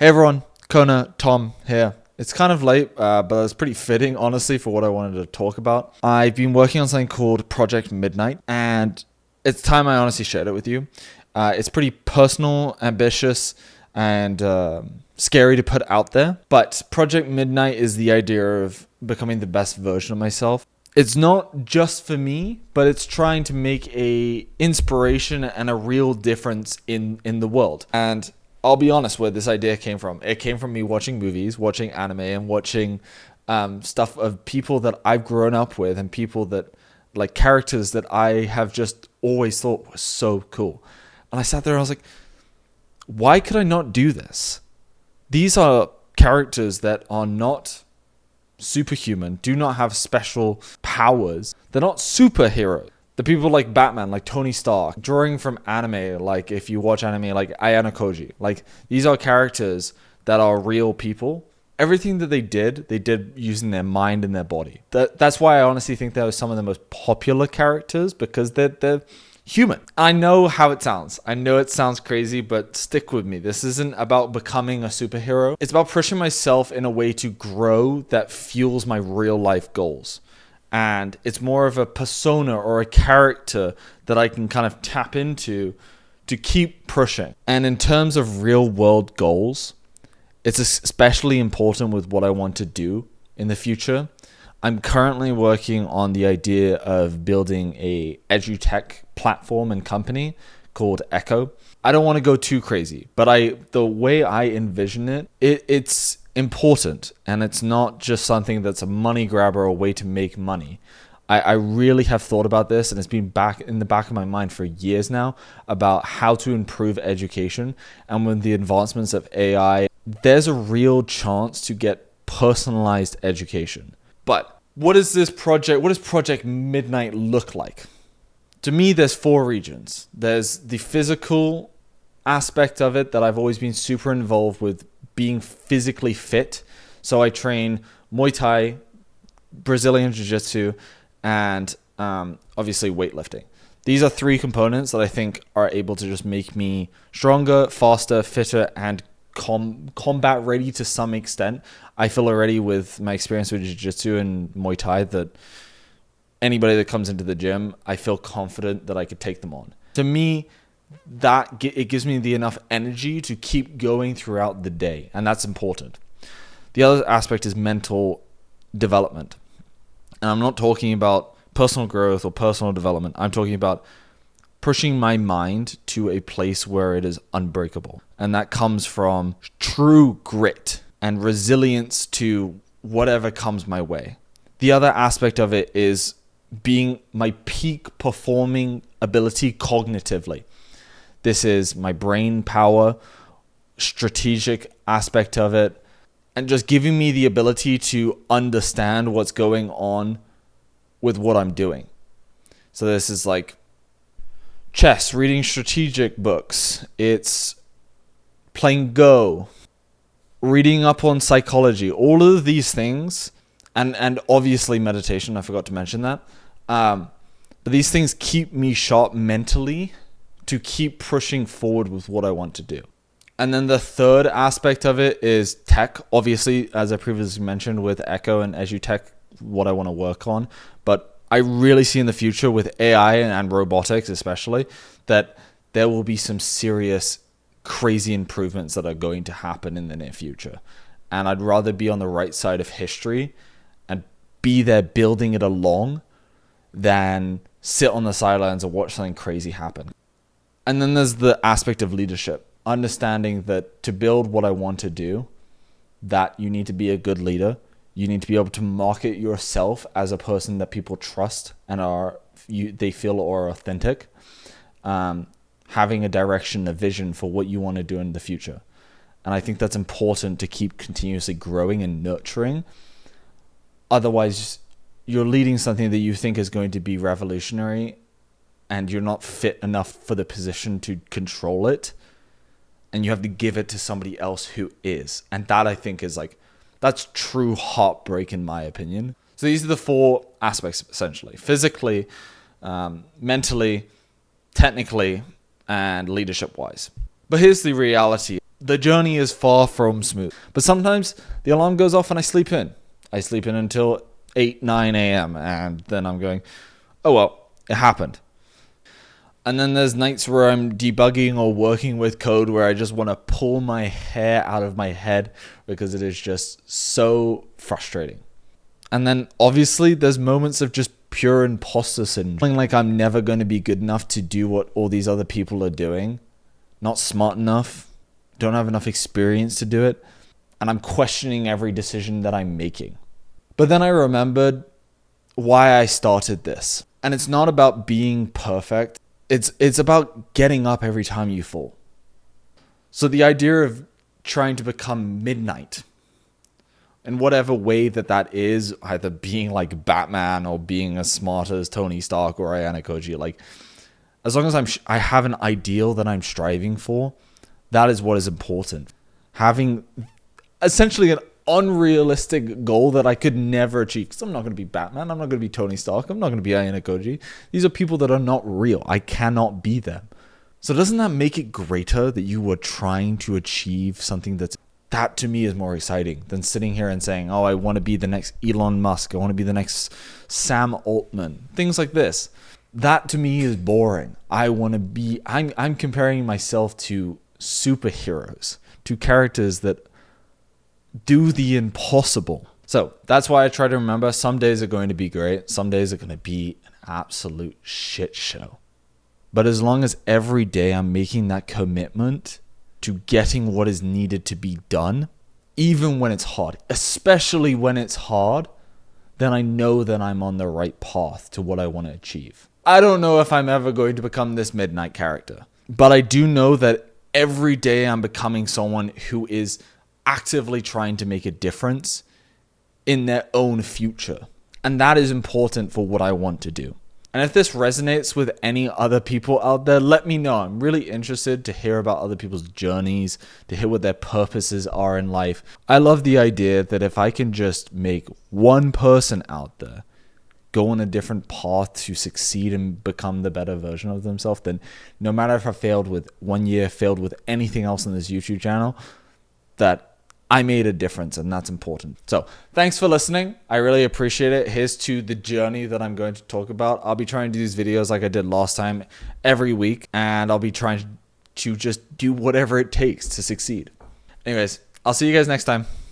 Hey everyone, Kona, Tom here. It's kind of late, but it's pretty fitting, honestly, for what I wanted to talk about. I've been working on something called Project Midnight, and it's time I honestly shared it with you. It's pretty personal, ambitious, and scary to put out there. But Project Midnight is the idea of becoming the best version of myself. It's not just for me, but it's trying to make a inspiration and a real difference in the world. And I'll be honest where this idea came from. It came from me watching movies, watching anime, and watching stuff of people that I've grown up with and people that, like, characters that I have just always thought was so cool. And I sat there and I was like, why could I not do this? These are characters that are not superhuman, do not have special powers. They're not superheroes. The people like Batman, like Tony Stark, drawing from anime, like if you watch anime, like Ayano Koji. Like, these are characters that are real people. Everything that they did using their mind and their body. That's why I honestly think they're some of the most popular characters, because they're human. I know how it sounds. I know it sounds crazy, but stick with me. This isn't about becoming a superhero. It's about pushing myself in a way to grow that fuels my real life goals. And it's more of a persona or a character that I can kind of tap into to keep pushing. And in terms of real world goals, it's especially important with what I want to do in the future. I'm currently working on the idea of building a edutech platform and company called Echo. I don't want to go too crazy, but the way I envision it's important, and it's not just something that's a money grabber or a way to make money. I really have thought about this, and it's been back in the back of my mind for years now about how to improve education. And with the advancements of AI, there's a real chance to get personalized education. But what does Project Midnight look like? To me, there's 4 regions. There's the physical aspect of it that I've always been super involved with, being physically fit. So I train Muay Thai, Brazilian Jiu-Jitsu, and obviously weightlifting. These are 3 components that I think are able to just make me stronger, faster, fitter, and combat ready to some extent. I feel already with my experience with Jiu-Jitsu and Muay Thai that anybody that comes into the gym, I feel confident that I could take them on. To me, it gives me the enough energy to keep going throughout the day, and that's important. The other aspect is mental development. And I'm not talking about personal growth or personal development. I'm talking about pushing my mind to a place where it is unbreakable. And that comes from true grit and resilience to whatever comes my way. The other aspect of it is being my peak performing ability cognitively. This is my brain power, strategic aspect of it, and just giving me the ability to understand what's going on with what I'm doing. So this is like chess, reading strategic books. It's playing Go, reading up on psychology. All of these things, and obviously meditation, I forgot to mention that. But these things keep me sharp mentally to keep pushing forward with what I want to do. And then the third aspect of it is tech. Obviously, as I previously mentioned with Echo and EduTech, what I want to work on. But I really see in the future with AI and robotics especially, that there will be some serious, crazy improvements that are going to happen in the near future. And I'd rather be on the right side of history and be there building it along than sit on the sidelines and watch something crazy happen. And then there's the aspect of leadership. Understanding that to build what I want to do, that you need to be a good leader. You need to be able to market yourself as a person that people trust and they feel are authentic. Having a direction, a vision for what you want to do in the future. And I think that's important to keep continuously growing and nurturing. Otherwise, you're leading something that you think is going to be revolutionary and you're not fit enough for the position to control it. And you have to give it to somebody else who is. And that, I think, is that's true heartbreak in my opinion. So these are the 4 aspects, essentially. Physically, mentally, technically, and leadership-wise. But here's the reality. the journey is far from smooth. But sometimes the alarm goes off and I sleep in. I sleep in until 8, 9 a.m. and then I'm going, oh well, it happened. And then there's nights where I'm debugging or working with code where I just want to pull my hair out of my head because it is just so frustrating. And then obviously there's moments of just pure imposter syndrome. Feeling like I'm never going to be good enough to do what all these other people are doing. Not smart enough. Don't have enough experience to do it. And I'm questioning every decision that I'm making. But then I remembered why I started this. And it's not about being perfect. It's about getting up every time you fall. So the idea of trying to become Midnight, in whatever way that is, either being like Batman or being as smart as Tony Stark or Ayane Koji, like as long as I have an ideal that I'm striving for, that is what is important. Having essentially an unrealistic goal that I could never achieve, because I'm not going to be Batman, I'm not going to be Tony Stark, I'm not going to be Ayane Koji. These are people that are not real. I cannot be them. So doesn't that make it greater that you were trying to achieve something that to me is more exciting than sitting here and saying, oh, I want to be the next Elon Musk, I want to be the next Sam Altman, things like this. That to me is boring. I'm comparing myself to superheroes, to characters that do the impossible. So that's why I try to remember some days are going to be great. Some days are going to be an absolute shit show. But as long as every day I'm making that commitment to getting what is needed to be done, even when it's hard, especially when it's hard, then I know that I'm on the right path to what I want to achieve. I don't know if I'm ever going to become this Midnight character, but I do know that every day I'm becoming someone who is actively trying to make a difference in their own future. And that is important for what I want to do. And if this resonates with any other people out there, let me know. I'm really interested to hear about other people's journeys, to hear what their purposes are in life. I love the idea that if I can just make one person out there go on a different path to succeed and become the better version of themselves, then no matter if I failed with 1 year, failed with anything else on this YouTube channel, that I made a difference, and that's important. So thanks for listening. I really appreciate it. Here's to the journey that I'm going to talk about. I'll be trying to do these videos like I did last time every week, and I'll be trying to just do whatever it takes to succeed. Anyways, I'll see you guys next time.